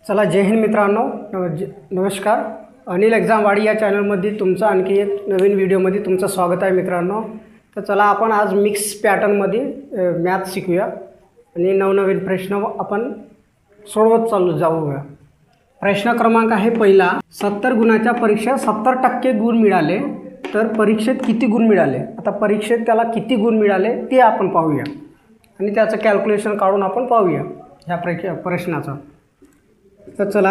चला जय हिंद मित्रांनो, नमस्कार. अनिल एक्झामवाडी या चॅनलमध्ये तुमचं आणखी एक नवीन व्हिडिओमध्ये तुमचं स्वागत आहे मित्रांनो. तर चला आपण आज मिक्स पॅटर्नमध्ये मॅथ शिकूया आणि नवनवीन प्रश्न आपण सोडवत जाऊया. प्रश्न क्रमांक आहे पहिला, 70 गुणाच्या परीक्षेत 70% गुण मिळाले तर परीक्षेत किती गुण मिळाले. आता परीक्षेत त्याला किती गुण मिळाले ते आपण पाहूया आणि त्याचं कॅल्क्युलेशन काढून आपण पाहूया ह्या प्रश्नाचं. तर चला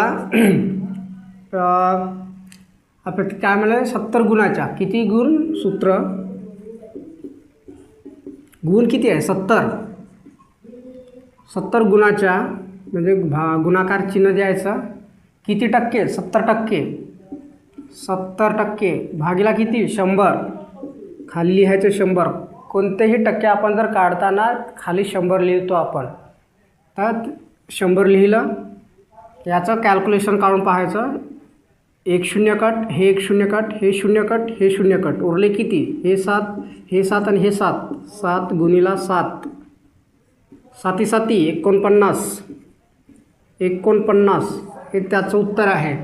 आपण काय म्हणाले, 70 गुणाच्या किती गुण, सूत्र गुण किती आहे 70 गुणाच्या म्हणजे गुणाकार चिन्ह द्यायचं. किती टक्के, 70%. 70% भागिला किती, 100. खाली लिहायचं 100. कोणतेही टक्के आपण जर काढताना खाली 100 लिहितो आपण. तर 100 लिहिलं, याचं कॅल्क्युलेशन काढून पाहायचं. 1 0 कट, हे 1 0 कट, हे 0 कट, हे 0 कट, उरले किती, हे 7, हे 7 आणि हे 7. 7 गुणिला 7, 7 7 49. 49 हे त्याचं उत्तर आहे.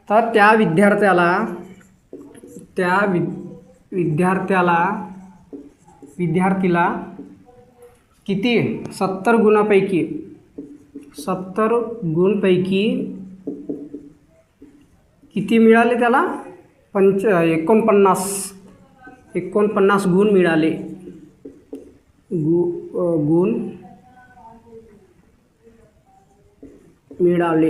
तर त्या विद्यार्थीला किती, 70 गुणापैकी 70 गुणपैकी किती मिळाले त्याला, 49 गुण मिळाले. गुण मिळाले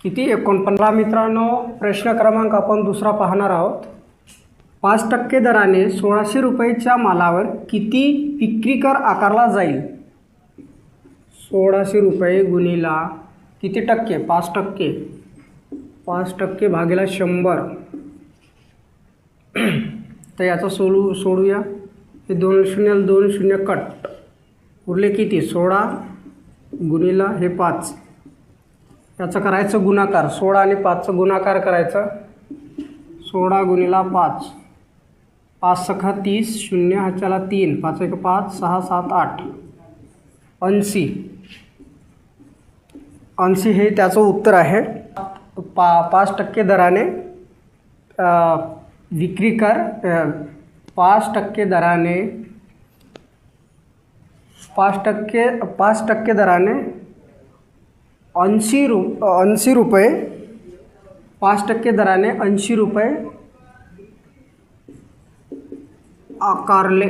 किती, 49. मित्रांनो, प्रश्न क्रमांक आपण दुसरा पाहणार आहोत. 5% दराने 1600 रुपयाच्या मालावर किती विक्री कर आकारला जाईल. 1600 रुपये गुणिला किती टक्के, 5%. 5% भागिला 100. तर याचं सोडूया. हे 2 0 2 0 कट, उरले किती, 16 गुणिला हे 5. याचं करायचं गुणाकार, 16 आणि 5चं गुणाकार करायचं. 16 गुणिला 5, 5 सखा 30, 0 हाच्याला 3, 5 1 5, 6 7 8, 80 हे त्याचं उत्तर आहे. 5% दराने विक्री कर, 5% दराने 80 रुपये 5% दराने 80 रुपये आकारले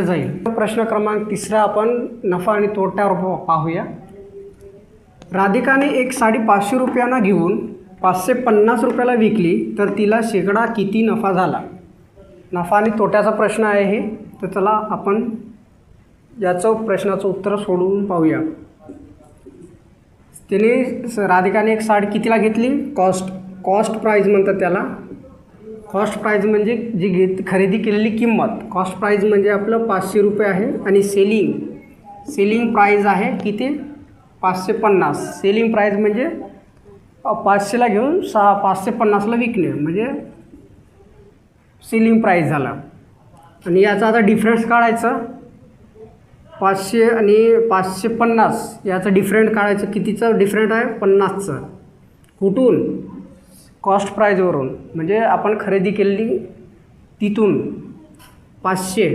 जाईल. प्रश्न क्रमांक तिसरा आपण नफा आणि तोट्यावर पाहूया. राधिकाने एक साडी 500 रुपयांना घेऊन 550 रुपयाला विकली तर तिला शेकडा किती नफा झाला. नफा आणि तोट्याचा प्रश्न आहे हे. तर चला आपण याचं प्रश्नाचं उत्तर सोडवून पाहूया. राधिकाने एक साडी कितीला घेतली, कॉस्ट प्राईज म्हणतात त्याला. कॉस्ट प्राईज म्हणजे जी खरेदी केलेली किंमत. कॉस्ट प्राईज म्हणजे आपलं 500 रुपये आहे आणि सेलिंग प्राईज आहे किती, 550. सेलिंग प्राईज म्हणजे 500ला घेऊन 550ला विकणे म्हणजे सेलिंग प्राईज झाला. आणि याचा आता डिफरन्स काढायचं. 500 आणि 550 याचं डिफरंट काढायचं. कितीचं डिफरंट आहे, 50चं. कुठून, कॉस्ट प्राईजवरून म्हणजे आपण खरेदी केलेली तिथून. 500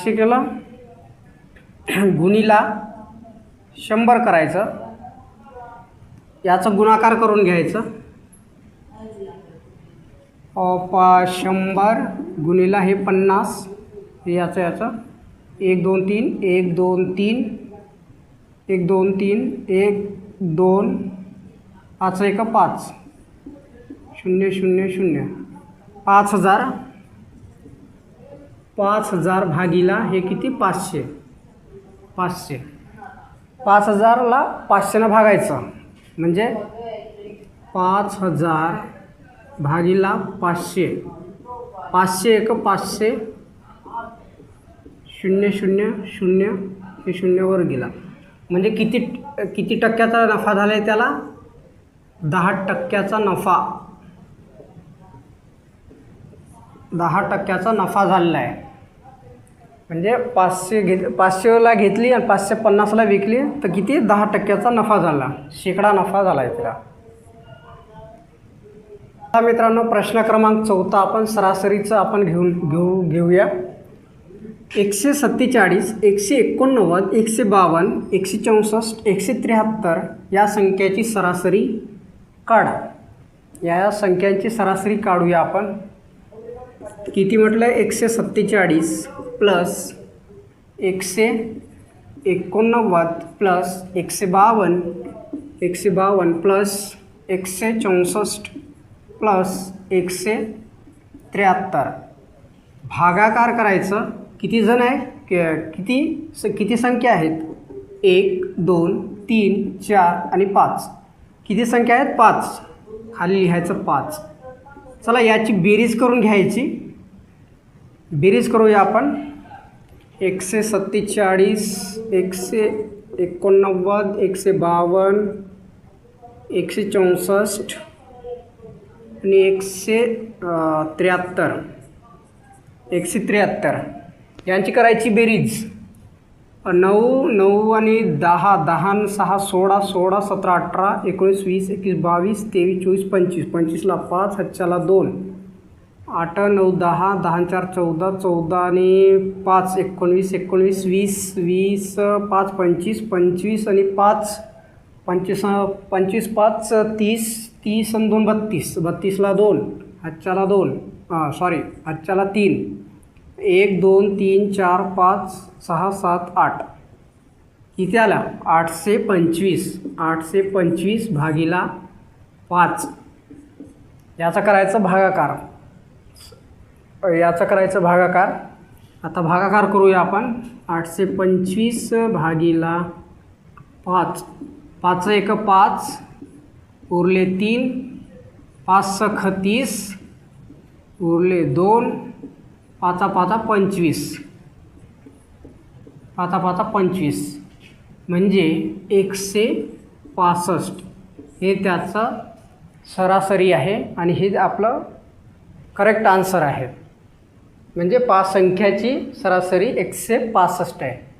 केलं गुणिला 100 करायचं. याचं गुणाकार करून घ्यायचं. 100 गुणिला हे 50, हे याचं 1 2 3 1 2 3 1 2 3 1 2 5 1 5 0 0 0 5000 भागिला हे किती, 500. 5000ला 500नं भागायचं म्हणजे 5000 भागिला 500. 500 1 500, 0 0 0 हे 0 वर गेला म्हणजे किती टक्क्याचा नफा झाला आहे त्याला, 10% नफा. 10% नफा झालेला आहे. म्हणजे 500ला घेतली आणि 550ला विकली तर किती 10% नफा झाला, शेकडा नफा झाला आहे तिला. आता मित्रांनो प्रश्न क्रमांक 14 आपण सरासरीचं आपण घेऊया. 147, 189, 152, 164, 173 या संख्याची सरासरी काढा. या संख्यांची सरासरी काढूया आपण. किती म्हटलं? 147 प्लस 189 प्लस 152 प्लस 164 प्लस 173 भागाकार करायचं. किती जण आहे, किती संख्या आहेत? 1 2 3 4 आणि 5. किती संख्या आहेत? 5. खाली लिहायचं 5. चला याची बेरीज करून घ्यायची. बेरीज करूया आपण. 147, 189, 152, 164 आणि 173 यांची करायची बेरीज. 9 9 आणि 10 10 6 16 16 17 18 19 20 21 22 23 24 25 25ला 5 हातच्याला 2 8 9 10 10 4 14 14 आणि 5 19 19 20 20 5 25 25 आणि 5 25 25 5 30 30 आणि 2 32 32ला 2 हातच्याला 2 हातच्याला 3 1 2 3 4 5 6 7 8 किती आला? 825 भागिला 5 याचा करायचं भागाकार. आता भागाकार करूया आपण. 825 भागिला 5. 5 1 5 उरले 3 5 6 30 उरले 2 5 5 25 5 5 25 म्हणजे 165 हे त्याचं सरासरी आहे आणि हे आपलं करेक्ट आन्सर आहे. म्हणजे 5 संख्याची सरासरी 165 आहे.